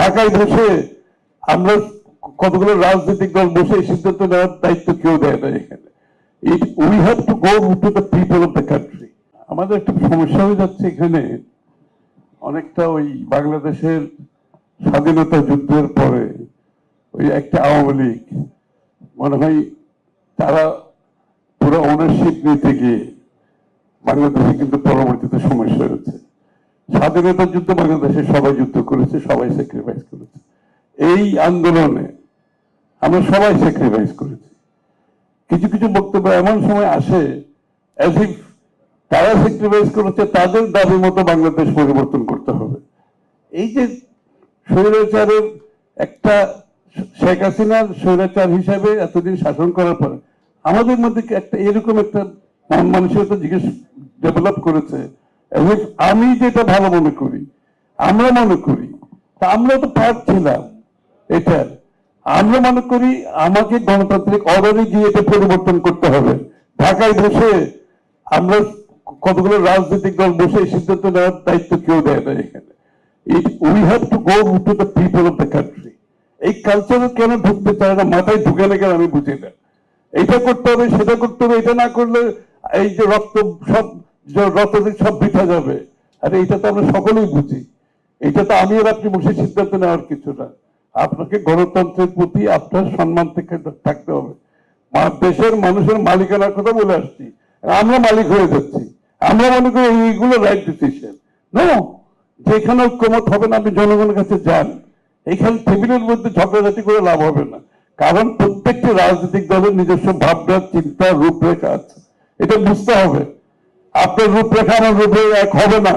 ঢাকায় বসে আমরা কতগুলো রাজনৈতিক দল বসে সিদ্ধান্ত নেওয়ার দায়িত্ব কেউ দেয় না এখানে। We have to go to the people of the country. আমাদের একটা সমস্যা হয়ে যাচ্ছে এখানে, অনেকটা ওই বাংলাদেশের স্বাধীনতা যুদ্ধের পরে ওই একটা আওয়ামী লীগ মনে হয় তারা পুরো ওনারশিপ নিতে গিয়ে বাংলাদেশে কিন্তু পরবর্তীতে সমস্যা হয়েছে। স্বাধীনতার যুদ্ধ বাংলাদেশে সবাই যুদ্ধ করেছে, সবাই স্যাক্রিফাইস করেছে। এই আন্দোলনে আমরা সবাই স্যাক্রিফাইস করেছি। কিছু কিছু বক্তব্য এমন সময় আসে as if তারা স্যাক্রিফাইস করেছে, তাদের দাবি মতো বাংলাদেশ পরিবর্তন করতে হবে। এই যে স্বৈরাচারের একটা শেখ হাসিনার স্বৈরাচার হিসাবে এতদিন শাসন করার পর আমাদের মধ্যে একটা এরকম একটা মন মানসিকতা জিজ্ঞেস ডেভেলপ করেছে, আমি যেটা ভালো মনে করি, আমরা মনে করি, তা আমরা তো পার্ট ছিলাম এটার। আমরা মনে করি আমাকে গণতান্ত্রিক অর্ডারে গিয়ে এটা পরিবর্তন করতে হবে। ঢাকায় বসে আমরা কতগুলো রাজনৈতিক দল বসে সিদ্ধান্ত নেওয়ার দায়িত্ব কেউ দেয় না এখানে। We have to go to the people of the country. এই কালচারে কেন ঢুকতে চায় না, মাথায় ঢুকে না কেন আমি বুঝি না। এটা করতে হবে, সেটা করতে হবে, এটা না করলে এই যে রক্ত সব বৃথা যাবে। আর এটা তো আমরা সকলেই বুঝি। এটা তো আমি আর আপনি বসে সিদ্ধান্ত নেওয়ার কিছু না। আপনাকে গণতন্ত্রের প্রতি আপনার সম্মান থেকে থাকতে হবে। দেশের মানুষের মালিকানার কথা বলে আসছি, আমরা মালিক হয়ে যাচ্ছি। আমরা মনে করি এইগুলো রাইট ডিসিশন। নো, যেখানে ঐক্যমত হবে না আপনি জনগণের কাছে যান। এখানে টেবিলের মধ্যে ঝগড়াঝাটি করে লাভ হবে না, কারণ প্রত্যেকটি রাজনৈতিক দলের নিজস্ব ভাবনা, চিন্তা, রূপরেখা আছে। এটা বুঝতে হবে। আপনার রূপরেখা আমার রূপরেখা এক হবে না।